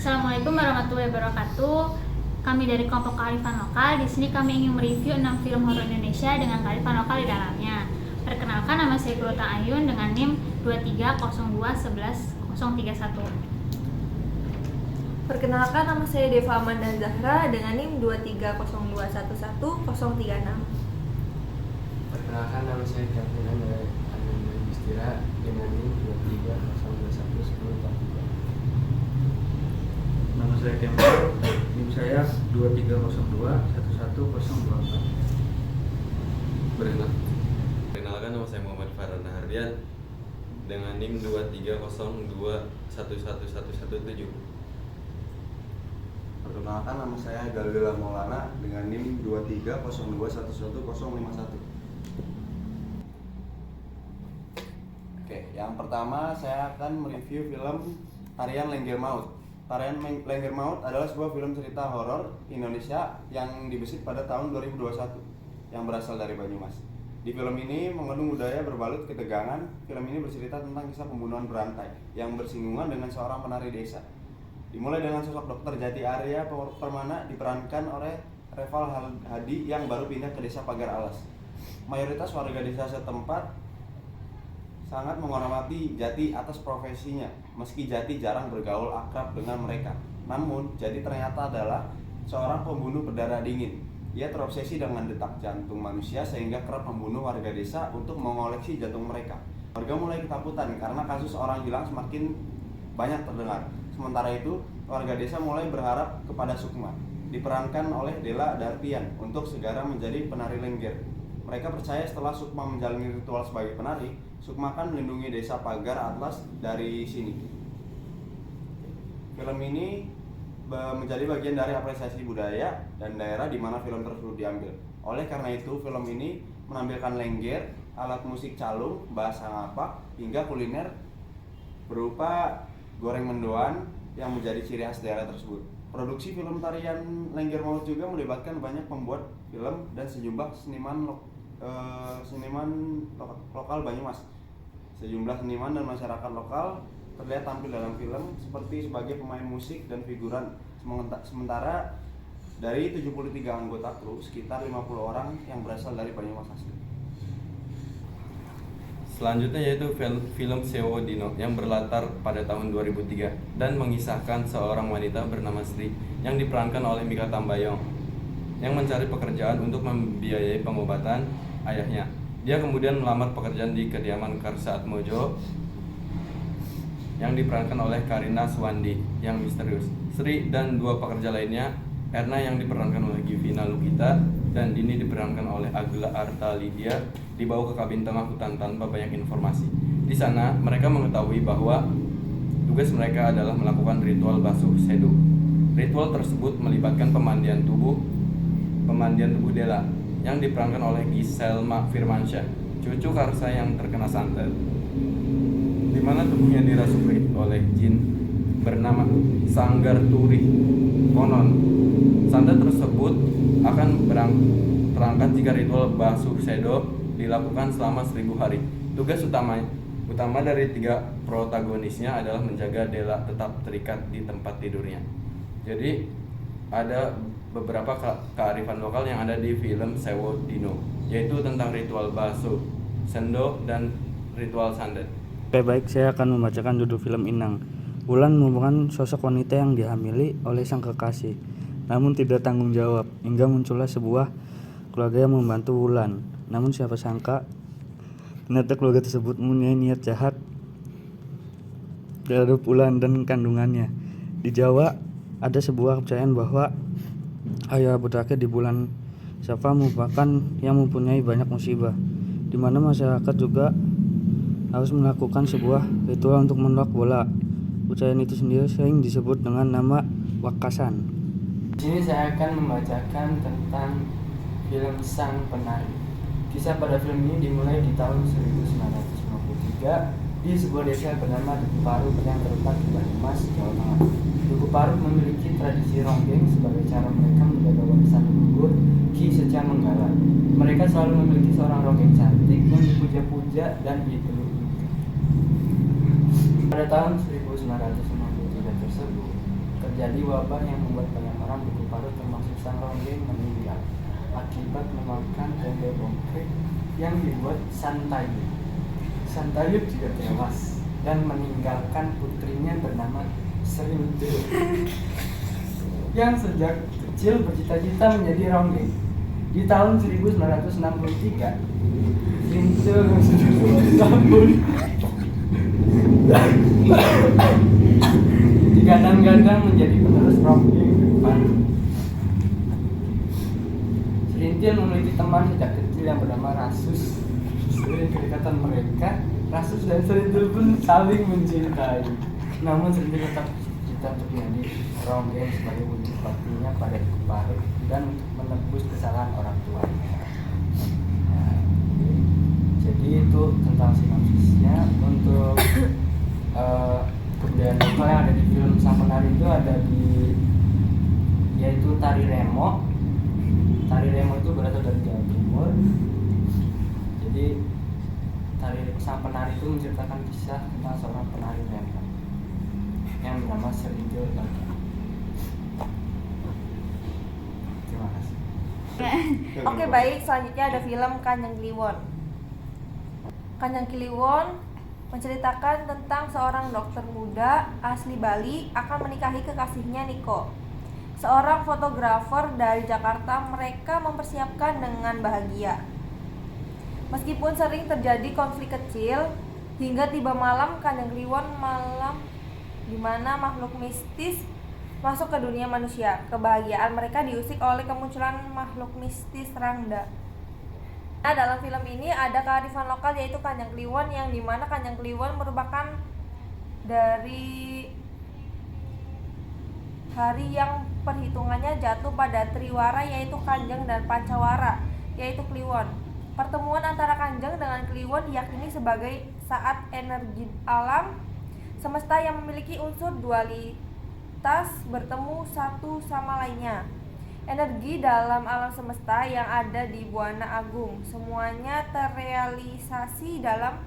Assalamualaikum warahmatullahi wabarakatuh. Kami dari kelompok kearifan lokal. Di sini kami ingin mereview 6 film horor Indonesia dengan kearifan lokal di dalamnya. Perkenalkan, nama saya Gurota Ayun dengan NIM 230211031. Perkenalkan, nama saya Deva Amanda Zahra dengan NIM 230211036. Perkenalkan, nama saya Kevin Ananda Yustira dengan NIM 230211043. Nama saya Kemal, NIM saya 23021124. Perkenalkan, nama saya Muhammad Farhan Hardian dengan NIM 230211117. Perkenalkan, nama saya Galila Maulana dengan NIM 230211051. Oke, yang pertama saya akan mereview film Tarian Lengger Maut. Tarian Lengger Maut adalah sebuah film cerita horor Indonesia yang dibesit pada tahun 2021 yang berasal dari Banyumas. Di film ini mengandung budaya berbalut ketegangan. Film ini bercerita tentang kisah pembunuhan berantai yang bersinggungan dengan seorang penari desa. Dimulai dengan sosok Dr. Jati Arya Permana diperankan oleh Reval Hadi yang baru pindah ke desa Pagar Alas. Mayoritas warga desa setempat sangat menghormati Jati atas profesinya, meski Jati jarang bergaul akrab dengan mereka. Namun, Jati ternyata adalah seorang pembunuh berdarah dingin. Ia terobsesi dengan detak jantung manusia sehingga kerap membunuh warga desa untuk mengoleksi jantung mereka. Warga mulai ketakutan karena kasus orang hilang semakin banyak terdengar. Sementara itu, warga desa mulai berharap kepada Sukma, diperankan oleh Della Darpian, untuk segera menjadi penari lengger. Mereka percaya setelah Sukma menjalani ritual sebagai penari, Sukma akan melindungi desa Pagar Atlas dari sini. Film ini menjadi bagian dari apresiasi budaya dan daerah di mana film tersebut diambil. Oleh karena itu, film ini menampilkan lengger, alat musik calung, bahasa ngapak, hingga kuliner berupa goreng mendoan yang menjadi ciri khas daerah tersebut. Produksi film Tarian Lengger Maut juga melibatkan banyak pembuat film dan sejumlah seniman lokal Banyumas. Sejumlah seniman dan masyarakat lokal terlihat tampil dalam film seperti sebagai pemain musik dan figuran. Sementara dari 73 anggota kru, sekitar 50 orang yang berasal dari Banyumas asli. Selanjutnya yaitu film Sewo Dino yang berlatar pada tahun 2003 dan mengisahkan seorang wanita bernama Sri yang diperankan oleh Mika Tambayong yang mencari pekerjaan untuk membiayai pengobatan ayahnya. Dia kemudian melamar pekerjaan di kediaman Karsa Atmojo yang diperankan oleh Karina Suwandi yang misterius. Sri dan dua pekerja lainnya, Erna yang diperankan oleh Givina Lukita dan Dini diperankan oleh Agla Arta Lydia, dibawa ke kabin tengah hutan tanpa banyak informasi. Di sana mereka mengetahui bahwa tugas mereka adalah melakukan ritual basuh sedo. Ritual tersebut melibatkan pemandian tubuh Della yang diperankan oleh Giselma Firmansyah, cucu Karsa yang terkena santet, di mana tubuhnya dirasuki oleh jin bernama Sanggar Turi. Konon, santet tersebut akan terangkat jika ritual basuh sedo dilakukan selama 1000 hari. Tugas utama dari 3 protagonisnya adalah menjaga Della tetap terikat di tempat tidurnya. Jadi ada beberapa kearifan lokal yang ada di film Sewo Dino, yaitu tentang ritual basuh sendo dan ritual santet. Oke, baik, saya akan membacakan judul film Inang. Wulan merupakan sosok wanita yang dihamili oleh sang kekasih, namun tidak tanggung jawab, hingga muncullah sebuah keluarga yang membantu Wulan. Namun siapa sangka ternyata keluarga tersebut mempunyai niat jahat terhadap Wulan dan kandungannya. Di Jawa ada sebuah kepercayaan bahwa ayah berakhir di bulan Safar merupakan yang mempunyai banyak musibah, di mana masyarakat juga harus melakukan sebuah ritual untuk menolak bola. Kepercayaan itu sendiri sering disebut dengan nama Wakasan. Di sini saya akan membacakan tentang film Sang Penari. Kisah pada film ini dimulai di tahun 1953 di sebuah desa bernama Duku Parut yang terletak di Banyumas, Jawa Tengah. Duku Parut memiliki tradisi ronggeng sebagai cara mereka menjaga warisan leluhur Ki Seca Menggala. Mereka selalu memiliki seorang ronggeng cantik yang dipuja-puja dan dipeluk. Pada tahun 1953 tersebut, terjadi wabah yang membuat banyak orang buku paru termasuk sang Ronggeng meninggal akibat memakan tempe bongkrek yang dibuat Santayut. Santayut juga tewas dan meninggalkan putrinya bernama Serintil yang sejak kecil bercita-cita menjadi Ronggeng. Di tahun 1963, Serintil yang sudah 2 tahun digadang-gadang menjadi penerus Ronggeng ke depan. Serintil memiliki teman sejak kecil yang bernama Rasus. Sering kedekatan mereka, Rasus dan Serintil pun saling mencintai. Namun Serintil tetap bercita untuk menjadi Ronggeng sebagai wujud baktinya pada Ibu Parut dan untuk menebus kesalahan orang tuanya. Nah, jadi itu tentang sinopsisnya. Untuk kebudayaan lokal yang ada di film Sang Penari itu ada yaitu tari remo. Tari remo itu berasal dari Jawa Timur. Jadi tari Sang Penari itu menceritakan kisah tentang seorang penari remo yang bernama Serintil Lagi. Terima kasih. Oke, baik, selanjutnya ada film Kanjeng Kliwon. Kanjeng Kliwon menceritakan tentang seorang dokter muda asli Bali akan menikahi kekasihnya Niko, seorang fotografer dari Jakarta. Mereka mempersiapkan dengan bahagia. Meskipun sering terjadi konflik kecil, hingga tiba malam Kanjeng Kliwon, malam di mana makhluk mistis masuk ke dunia manusia. Kebahagiaan mereka diusik oleh kemunculan makhluk mistis Rangda. Nah, dalam film ini ada kearifan lokal yaitu Kanjeng Kliwon, yang dimana Kanjeng Kliwon merupakan dari hari yang perhitungannya jatuh pada Triwara yaitu Kanjeng dan Pancawara yaitu Kliwon. Pertemuan antara Kanjeng dengan Kliwon diyakini sebagai saat energi alam semesta yang memiliki unsur dualitas bertemu satu sama lainnya. Energi dalam alam semesta yang ada di Buana Agung semuanya terrealisasi dalam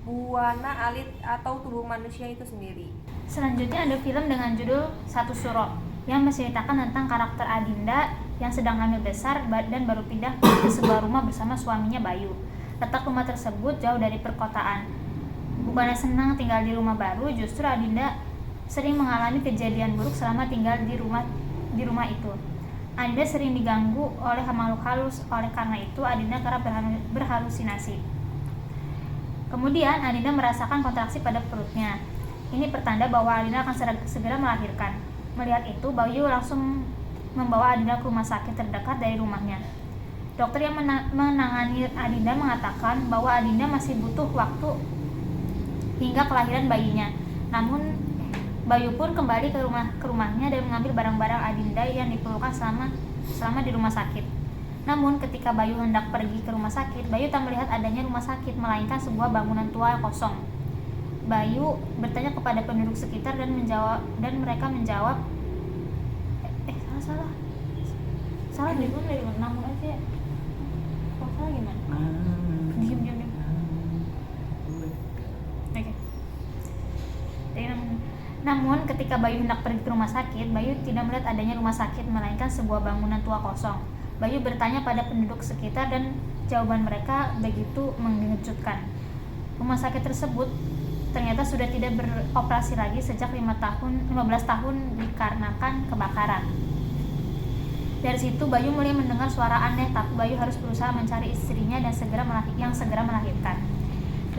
Buana Alit atau tubuh manusia itu sendiri. Selanjutnya ada film dengan judul Satu Suro yang menceritakan tentang karakter Adinda yang sedang hamil besar dan baru pindah ke sebuah rumah bersama suaminya Bayu. Letak rumah tersebut jauh dari perkotaan. Bukannya senang tinggal di rumah baru, justru Adinda sering mengalami kejadian buruk selama tinggal di rumah itu. Adinda sering diganggu oleh makhluk halus, oleh karena itu Adinda kerap berhalusinasi. Kemudian Adinda merasakan kontraksi pada perutnya. Ini pertanda bahwa Adinda akan segera melahirkan. Melihat itu, Bayu langsung membawa Adinda ke rumah sakit terdekat dari rumahnya. Dokter yang menangani Adinda mengatakan bahwa Adinda masih butuh waktu hingga kelahiran bayinya. Namun Bayu pun kembali ke rumahnya dan mengambil barang-barang Adinda yang diperlukan selama di rumah sakit. Namun ketika Bayu hendak pergi ke rumah sakit, Bayu tak melihat adanya rumah sakit, melainkan sebuah bangunan tua yang kosong. Bayu bertanya kepada penduduk sekitar dan mereka menjawab, salah dari mana? Namun aja. Kok salah gimana? Diam. Oke. Namun ketika Bayu hendak pergi ke rumah sakit, Bayu tidak melihat adanya rumah sakit, melainkan sebuah bangunan tua kosong. Bayu bertanya pada penduduk sekitar dan jawaban mereka begitu mengejutkan. Rumah sakit tersebut ternyata sudah tidak beroperasi lagi sejak 15 tahun dikarenakan kebakaran. Dari situ Bayu mulai mendengar suara aneh, tapi Bayu harus berusaha mencari istrinya dan segera melahirkan.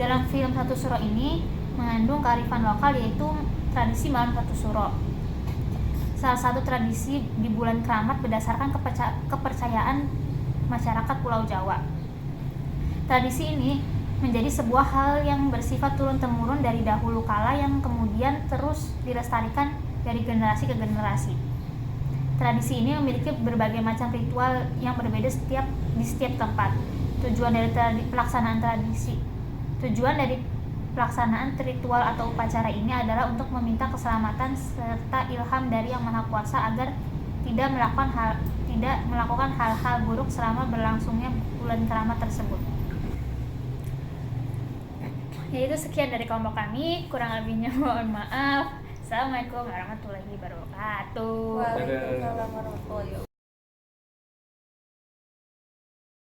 Dalam film Satu Suro ini mengandung kearifan lokal yaitu tradisi malam Satu Suro. Salah satu tradisi di bulan Keramat berdasarkan kepercayaan masyarakat Pulau Jawa. Tradisi ini menjadi sebuah hal yang bersifat turun-temurun dari dahulu kala yang kemudian terus dilestarikan dari generasi ke generasi. Tradisi ini memiliki berbagai macam ritual yang berbeda di setiap tempat. Tujuan dari pelaksanaan ritual atau upacara ini adalah untuk meminta keselamatan serta ilham dari Yang Maha Kuasa agar tidak melakukan hal-hal buruk selama berlangsungnya bulan keramat tersebut. Yaitu sekian dari kelompok kami, kurang lebihnya mohon maaf. Assalamualaikum warahmatullahi wabarakatuh. Waalaikumsalam warahmatullahi wabarakatuh.